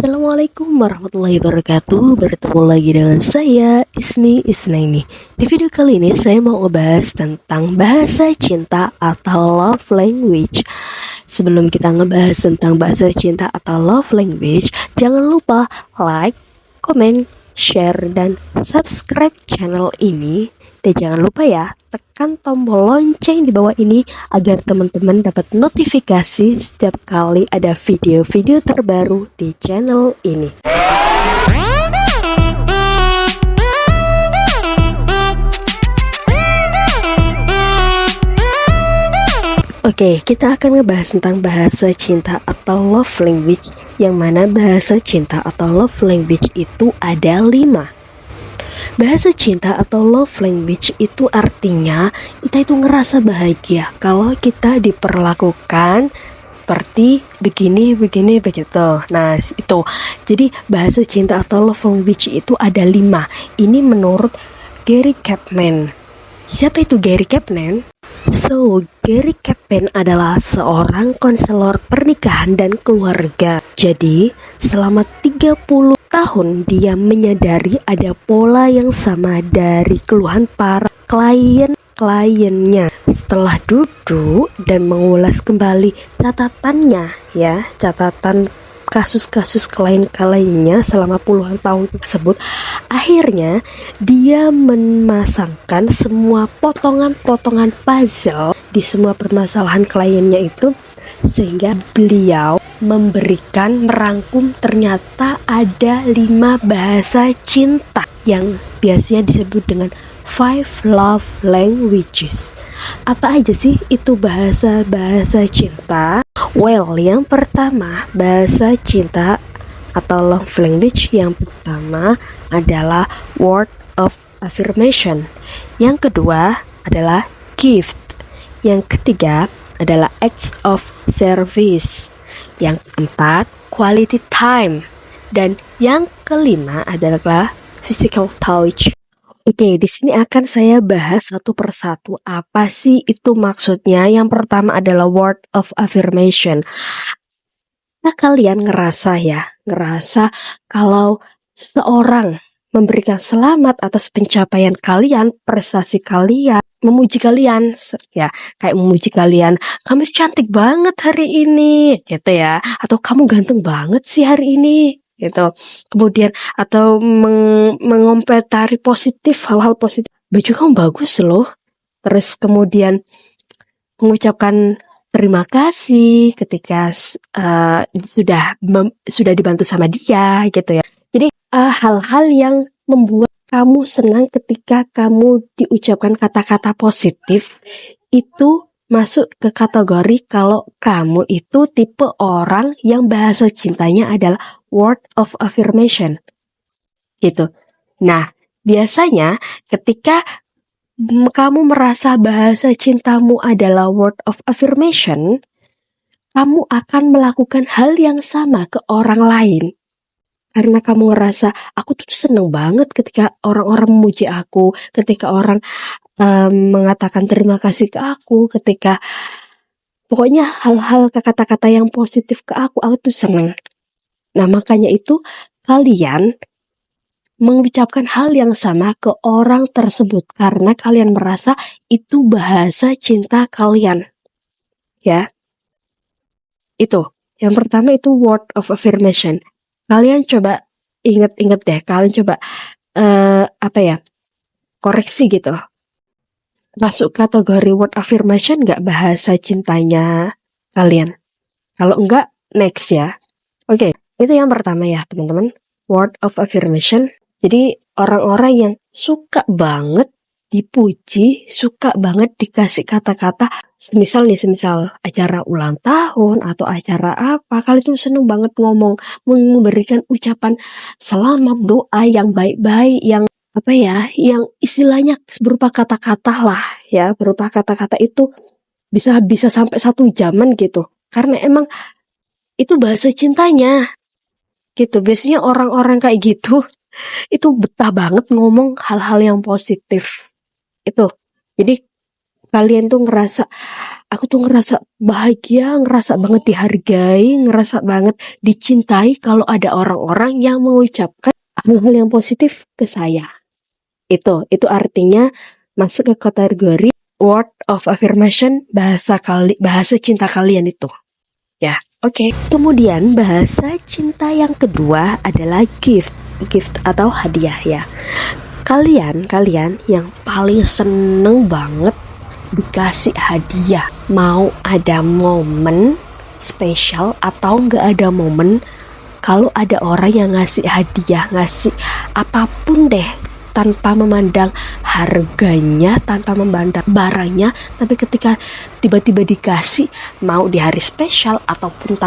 Assalamualaikum warahmatullahi wabarakatuh. Bertemu lagi dengan saya Ismi Isnaini. Di video kali ini saya mau ngebahas tentang bahasa cinta atau love language. Sebelum kita ngebahas tentang bahasa cinta atau love language, jangan lupa like, comment, share, dan subscribe channel ini. Dan jangan lupa ya, tekan tombol lonceng di bawah ini agar teman-teman dapat notifikasi setiap kali ada video-video terbaru di channel ini. Oke, kita akan ngebahas tentang bahasa cinta atau love language, yang mana bahasa cinta atau love language itu ada 5. Bahasa cinta atau love language itu artinya kita itu ngerasa bahagia kalau kita diperlakukan seperti begini begitu. Nah itu, jadi bahasa cinta atau love language itu ada 5. Ini menurut Gary Chapman. Siapa itu Gary Chapman? So, Gary Chapman adalah seorang konselor pernikahan dan keluarga. Jadi, selama 30 tahun dia menyadari ada pola yang sama dari keluhan para klien-kliennya. Setelah duduk dan mengulas kembali catatannya, catatan kasus-kasus klien-kliennya selama puluhan tahun tersebut, akhirnya dia memasangkan semua potongan-potongan puzzle di semua permasalahan kliennya itu, sehingga beliau merangkum ternyata ada 5 bahasa cinta yang biasanya disebut dengan 5 love languages. Apa aja sih itu bahasa cinta? Well, yang pertama, bahasa cinta atau love language yang pertama adalah word of affirmation. Yang kedua adalah gift. Yang ketiga adalah acts of service. Yang keempat, quality time. Dan yang kelima adalah physical touch. Oke, di sini akan saya bahas satu persatu apa sih itu maksudnya. Yang pertama adalah word of affirmation. Nah, kalian ngerasa kalau seseorang memberikan selamat atas pencapaian kalian, prestasi kalian, memuji kalian, kayak memuji kalian, kamu cantik banget hari ini, gitu ya, atau kamu ganteng banget sih hari ini, gitu. Kemudian atau mengomentari positif, hal-hal positif, baju kamu bagus loh. Terus kemudian mengucapkan terima kasih ketika sudah dibantu sama dia, gitu ya. Jadi hal-hal yang membuat kamu senang ketika kamu diucapkan kata-kata positif itu masuk ke kategori kalau kamu itu tipe orang yang bahasa cintanya adalah word of affirmation, gitu. Nah, biasanya ketika kamu merasa bahasa cintamu adalah word of affirmation, kamu akan melakukan hal yang sama ke orang lain. Karena kamu ngerasa, aku tuh seneng banget ketika orang-orang memuji aku, ketika orang mengatakan terima kasih ke aku, ketika pokoknya hal-hal kata-kata yang positif ke aku tuh seneng. Nah, makanya itu kalian mengucapkan hal yang sama ke orang tersebut karena kalian merasa itu bahasa cinta kalian. Ya. Itu. Yang pertama itu word of affirmation. Kalian coba inget-inget deh, kalian coba koreksi gitu. Masuk kategori word affirmation gak bahasa cintanya kalian? Kalau enggak, next ya. Oke, itu yang pertama ya teman-teman, word of affirmation. Jadi orang-orang yang suka banget dipuji, suka banget dikasih kata-kata, semisal acara ulang tahun atau acara apa, kalian tuh seneng banget memberikan ucapan selamat, doa yang baik-baik, yang istilahnya berupa kata-kata lah ya, berupa kata-kata itu bisa sampai 1 jaman gitu, karena emang itu bahasa cintanya gitu. Biasanya orang-orang kayak gitu itu betah banget ngomong hal-hal yang positif itu. Jadi kalian tuh ngerasa, aku tuh ngerasa bahagia, ngerasa banget dihargai, ngerasa banget dicintai kalau ada orang-orang yang mengucapkan hal-hal yang positif ke saya. Itu artinya masuk ke kategori word of affirmation, bahasa cinta kalian itu. Ya, oke. Kemudian bahasa cinta yang kedua adalah gift atau hadiah ya. Kalian yang paling seneng banget dikasih hadiah, mau ada momen spesial atau nggak ada momen, kalau ada orang yang ngasih hadiah, ngasih apapun deh, tanpa memandang harganya, tanpa memandang barangnya, tapi ketika tiba-tiba dikasih, mau di hari spesial ataupun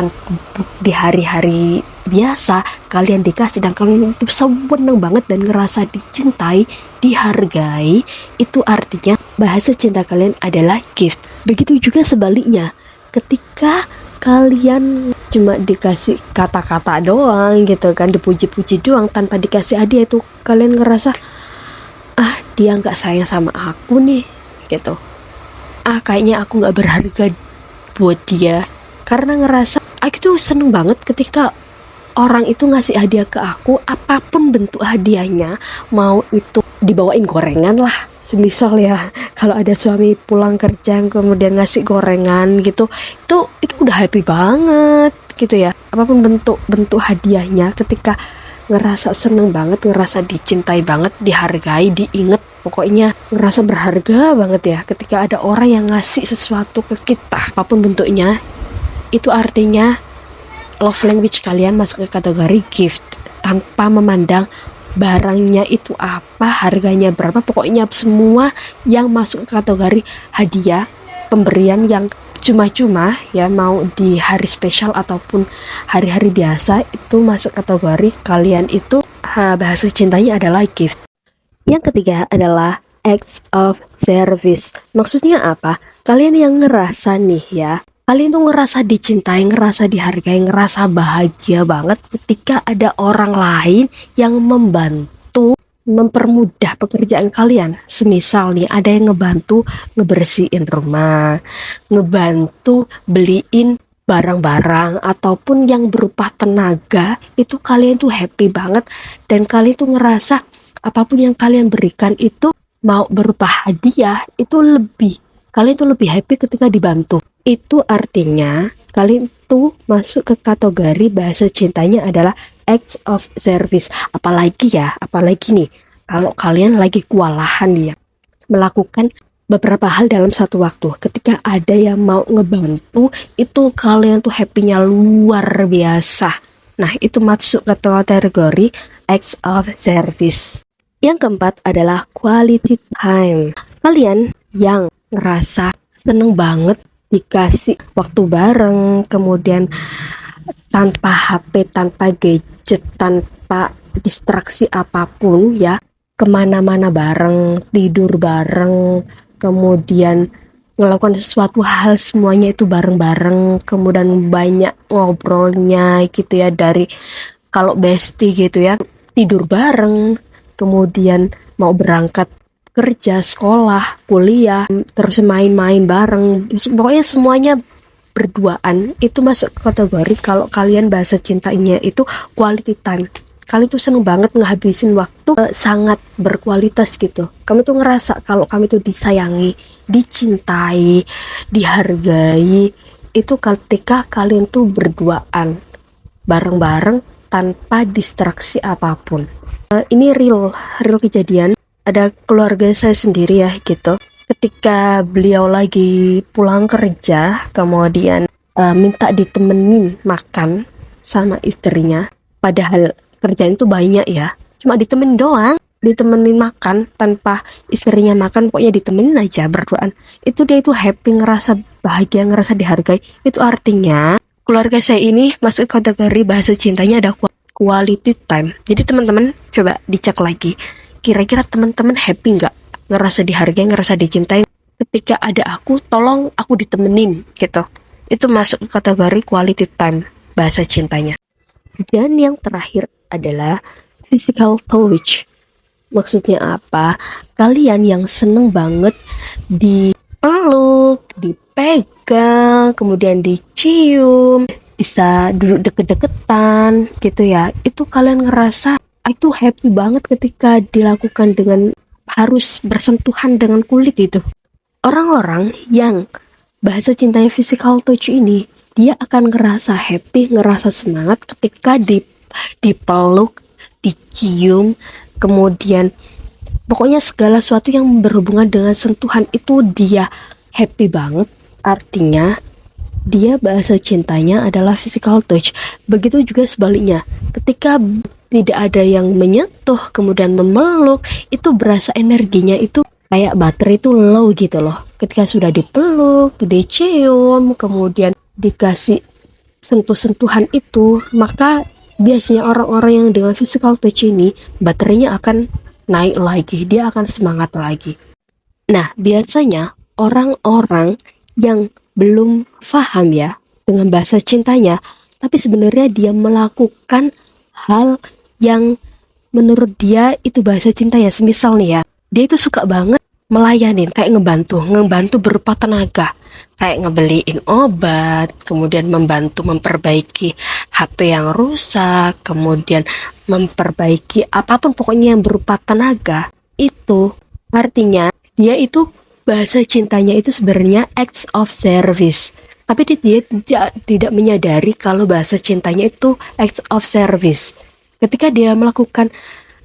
di hari-hari biasa, kalian dikasih dan kalian itu seneng banget dan ngerasa dicintai, dihargai, itu artinya bahasa cinta kalian adalah gift. Begitu juga sebaliknya, ketika kalian cuma dikasih kata-kata doang gitu kan, dipuji-puji doang tanpa dikasih hadiah, itu kalian ngerasa dia nggak sayang sama aku nih gitu, kayaknya aku nggak berharga buat dia. Karena ngerasa aku tuh seneng banget ketika orang itu ngasih hadiah ke aku, apapun bentuk hadiahnya, mau itu dibawain gorengan lah, semisal ya, kalau ada suami pulang kerja kemudian ngasih gorengan gitu, itu udah happy banget gitu ya. Apapun bentuk hadiahnya, ketika ngerasa seneng banget, ngerasa dicintai banget, dihargai, diinget, pokoknya ngerasa berharga banget ya ketika ada orang yang ngasih sesuatu ke kita, apapun bentuknya. Itu artinya love language kalian masuk ke kategori gift, tanpa memandang barangnya itu apa, harganya berapa, pokoknya semua yang masuk ke kategori hadiah, pemberian yang cuma-cuma ya, mau di hari spesial ataupun hari-hari biasa, itu masuk kategori kalian itu bahasa cintanya adalah gift. Yang ketiga adalah acts of service. Maksudnya apa? Kalian yang ngerasa nih ya, kalian tuh ngerasa dicintai, ngerasa dihargai, ngerasa bahagia banget ketika ada orang lain yang membantu, mempermudah pekerjaan kalian. Semisal nih, ada yang ngebantu ngebersihin rumah, ngebantu beliin barang-barang, ataupun yang berupa tenaga, itu kalian tuh happy banget, dan kalian tuh ngerasa apapun yang kalian berikan itu, mau berupa hadiah, itu kalian tuh lebih happy ketika dibantu. Itu artinya kalian tuh masuk ke kategori bahasa cintanya adalah acts of service. Apalagi nih, kalau kalian lagi kewalahan ya, melakukan beberapa hal dalam satu waktu, ketika ada yang mau ngebantu, itu kalian tuh happy-nya luar biasa. Nah, itu masuk ke kategori acts of service. Yang keempat adalah quality time. Kalian yang ngerasa seneng banget dikasih waktu bareng, kemudian tanpa HP, tanpa gadget, tanpa distraksi apapun ya, kemana-mana bareng, tidur bareng, kemudian melakukan sesuatu hal semuanya itu bareng-bareng, kemudian banyak ngobrolnya gitu ya, dari kalau bestie gitu ya, tidur bareng, kemudian mau berangkat kerja, sekolah, kuliah, terus main-main bareng, pokoknya semuanya berduaan. Itu masuk kategori kalau kalian bahasa cintanya itu quality time. Kalian tuh seneng banget ngehabisin waktu sangat berkualitas gitu. Kamu tuh ngerasa kalau kamu tuh disayangi, dicintai, dihargai, itu ketika kalian tuh berduaan bareng-bareng tanpa distraksi apapun. Ini real kejadian. Ada keluarga saya sendiri ya gitu, ketika beliau lagi pulang kerja, kemudian minta ditemenin makan sama istrinya, padahal kerjaan itu banyak ya, cuma ditemenin doang, ditemenin makan tanpa istrinya makan, pokoknya ditemenin aja berduaan. Itu dia itu happy, ngerasa bahagia, ngerasa dihargai. Itu artinya keluarga saya ini masuk kategori bahasa cintanya ada quality time. Jadi teman-teman coba dicek lagi, kira-kira teman-teman happy nggak, ngerasa dihargai, ngerasa dicintai ketika ada aku, tolong aku ditemenin gitu. Itu masuk ke kategori quality time bahasa cintanya. Dan yang terakhir adalah physical touch. Maksudnya apa? Kalian yang seneng banget dipeluk, dipegang, kemudian dicium, bisa duduk deket-deketan gitu ya. Itu kalian ngerasa itu happy banget ketika dilakukan dengan harus bersentuhan dengan kulit itu. Orang-orang yang bahasa cintanya physical touch ini, dia akan ngerasa happy, ngerasa semangat ketika dipeluk, dicium, kemudian pokoknya segala sesuatu yang berhubungan dengan sentuhan itu dia happy banget. Artinya dia bahasa cintanya adalah physical touch. Begitu juga sebaliknya. Ketika tidak ada yang menyentuh kemudian memeluk, itu berasa energinya itu kayak baterai itu low gitu loh. Ketika sudah dipeluk, dicium, kemudian dikasih sentuh-sentuhan itu, maka biasanya orang-orang yang dengan physical touch ini baterainya akan naik lagi, dia akan semangat lagi. Nah, biasanya orang-orang yang belum paham ya dengan bahasa cintanya, tapi sebenarnya dia melakukan hal yang menurut dia itu bahasa cintanya. Semisal nih ya, dia itu suka banget melayanin, kayak ngebantu berupa tenaga, kayak ngebeliin obat, kemudian membantu memperbaiki HP yang rusak, kemudian memperbaiki apapun pokoknya yang berupa tenaga. Itu artinya dia itu bahasa cintanya itu sebenarnya acts of service. Tapi dia tidak menyadari kalau bahasa cintanya itu acts of service. Ketika dia melakukan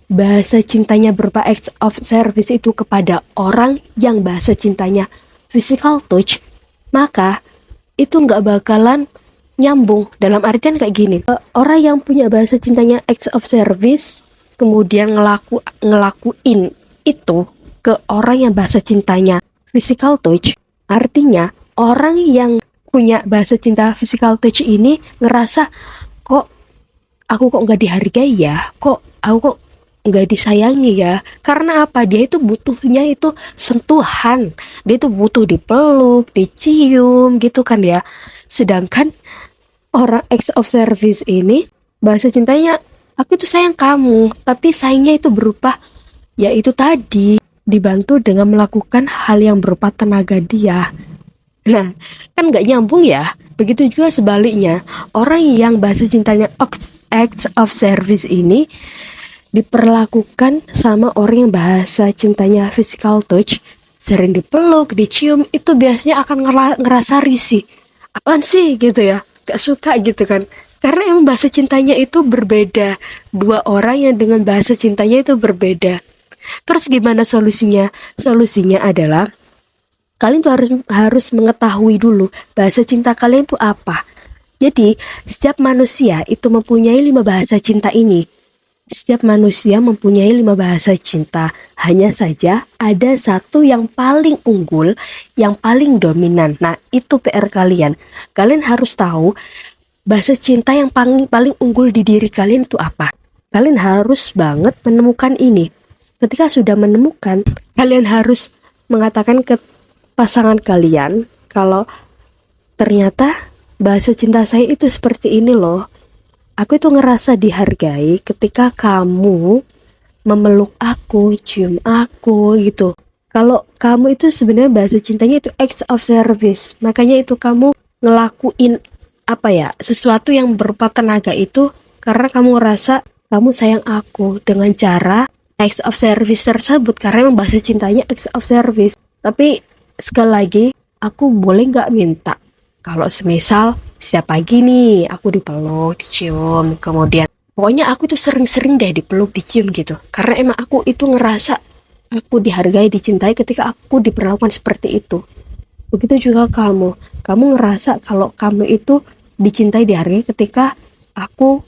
bahasa cintanya berupa acts of service itu kepada orang yang bahasa cintanya physical touch, maka itu nggak bakalan nyambung. Dalam artian kayak gini, orang yang punya bahasa cintanya acts of service kemudian ngelakuin itu ke orang yang bahasa cintanya physical touch, artinya orang yang punya bahasa cinta physical touch ini ngerasa, kok aku kok nggak dihargai ya, kok aku kok nggak disayangi ya. Karena apa? Dia itu butuhnya itu sentuhan, dia itu butuh dipeluk, dicium gitu kan ya. Sedangkan orang acts of service ini bahasa cintanya, aku itu sayang kamu, tapi sayangnya itu berupa yaitu tadi dibantu dengan melakukan hal yang berupa tenaga dia. Nah, kan nggak nyambung ya. Begitu juga sebaliknya, orang yang bahasa cintanya acts of service ini diperlakukan sama orang yang bahasa cintanya physical touch, sering dipeluk, dicium, itu biasanya akan ngerasa risih. Apaan sih gitu ya, gak suka gitu kan. Karena emang bahasa cintanya itu berbeda. Dua orang yang dengan bahasa cintanya itu berbeda. Terus gimana solusinya? Solusinya adalah kalian tuh harus mengetahui dulu bahasa cinta kalian itu apa. Jadi setiap manusia itu mempunyai 5 bahasa cinta ini. Setiap manusia mempunyai 5 bahasa cinta. Hanya saja ada satu yang paling unggul, yang paling dominan. Nah, itu PR kalian. Kalian harus tahu bahasa cinta yang paling unggul di diri kalian itu apa. Kalian harus banget menemukan ini. Ketika sudah menemukan, kalian harus mengatakan ke pasangan kalian kalau ternyata bahasa cinta saya itu seperti ini loh. Aku itu ngerasa dihargai ketika kamu memeluk aku, cium aku gitu. Kalau kamu itu sebenarnya bahasa cintanya itu acts of service. Makanya itu kamu ngelakuin sesuatu yang berupa tenaga itu karena kamu ngerasa kamu sayang aku dengan cara acts of service tersebut, karena memang bahasa cintanya acts of service. Tapi sekali lagi, aku boleh nggak minta kalau semisal setiap pagi nih aku dipeluk, dicium, kemudian pokoknya aku tuh sering-sering deh dipeluk, dicium gitu. Karena emang aku itu ngerasa aku dihargai, dicintai ketika aku diperlakukan seperti itu. Begitu juga kamu ngerasa kalau kamu itu dicintai, dihargai ketika aku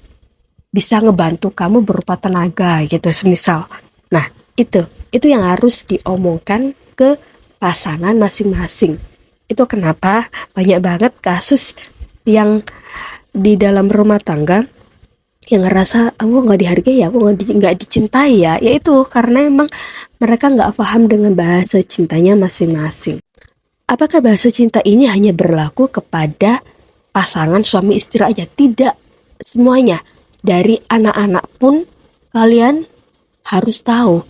bisa ngebantu kamu berupa tenaga gitu semisal. Nah, itu yang harus diomongkan ke pasangan masing-masing. Itu kenapa banyak banget kasus yang di dalam rumah tangga yang ngerasa aku nggak dihargai ya, aku nggak dicintai ya. Yaitu karena emang mereka nggak paham dengan bahasa cintanya masing-masing. Apakah bahasa cinta ini hanya berlaku kepada pasangan suami istri aja? Tidak semuanya. Dari anak-anak pun kalian harus tahu.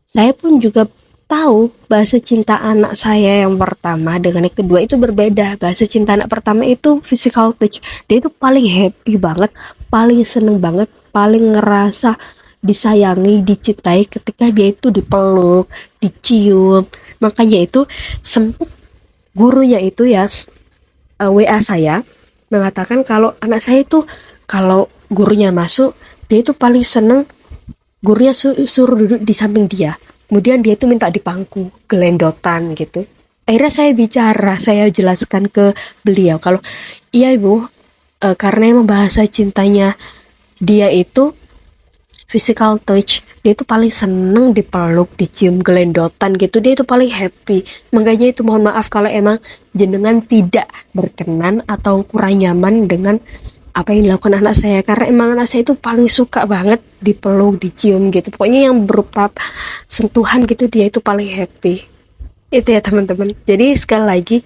Saya pun juga tahu bahasa cinta anak saya yang pertama dengan yang kedua itu berbeda. Bahasa cinta anak pertama itu physical touch. Dia itu paling happy banget, paling seneng banget, paling ngerasa disayangi, dicintai ketika dia itu dipeluk, dicium. Makanya itu sempat gurunya itu ya WA saya mengatakan kalau anak saya itu kalau gurunya masuk, dia itu paling seneng gurunya suruh duduk di samping dia. Kemudian dia itu minta dipangku, gelendotan gitu. Akhirnya saya jelaskan ke beliau kalau iya ibu, karena emang bahasa cintanya dia itu physical touch, dia itu paling seneng dipeluk, dicium, gelendotan gitu, dia itu paling happy. Makanya itu mohon maaf kalau emang jenengan tidak berkenan atau kurang nyaman dengan apa yang dilakukan anak saya, karena emang anak saya itu paling suka banget dipeluk, dicium gitu. Pokoknya yang berupa sentuhan gitu dia itu paling happy. Itu ya teman-teman. Jadi sekali lagi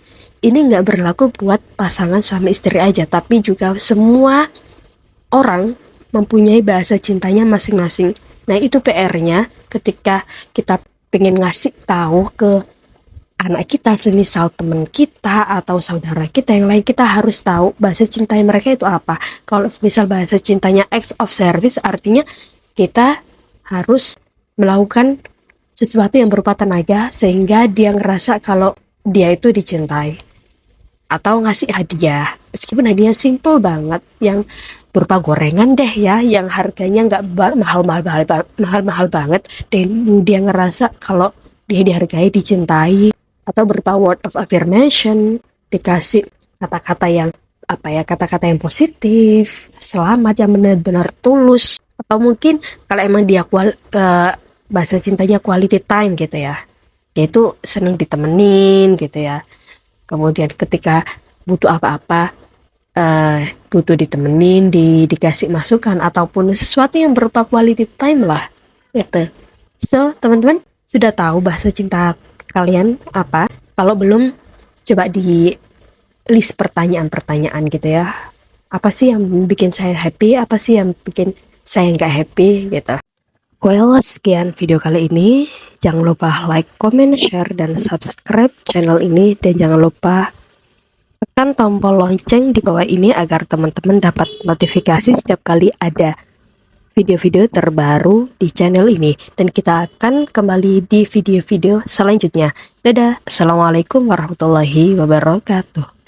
ini nggak berlaku buat pasangan suami istri aja, tapi juga semua orang mempunyai bahasa cintanya masing-masing. Nah itu PR-nya ketika kita pengen ngasih tahu ke anak kita, semisal teman kita atau saudara kita yang lain, kita harus tahu bahasa cinta mereka itu apa. Kalau misal bahasa cintanya acts of service, artinya kita harus melakukan sesuatu yang berupa tenaga sehingga dia ngerasa kalau dia itu dicintai. Atau ngasih hadiah, meskipun hadiah simple banget yang berupa gorengan deh ya, yang harganya nggak mahal-mahal banget, dan dia ngerasa kalau dia dihargai, dicintai. Atau berupa word of affirmation, dikasih kata-kata yang kata-kata yang positif, selamat, yang benar-benar tulus. Atau mungkin kalau emang dia bahasa cintanya quality time gitu ya, yaitu seneng ditemenin gitu ya. Kemudian ketika butuh apa-apa, butuh ditemenin, dikasih masukan ataupun sesuatu yang berupa quality time lah gitu. So teman-teman sudah tahu bahasa cinta kalian apa? Kalau belum, coba di list pertanyaan-pertanyaan gitu ya. Apa sih yang bikin saya happy? Apa sih yang bikin saya nggak happy gitu? Well, sekian video kali ini. Jangan lupa like, comment, share, dan subscribe channel ini. Dan jangan lupa tekan tombol lonceng di bawah ini agar teman-teman dapat notifikasi setiap kali ada video-video terbaru di channel ini. Dan kita akan kembali di video-video selanjutnya. Dadah, assalamualaikum warahmatullahi wabarakatuh.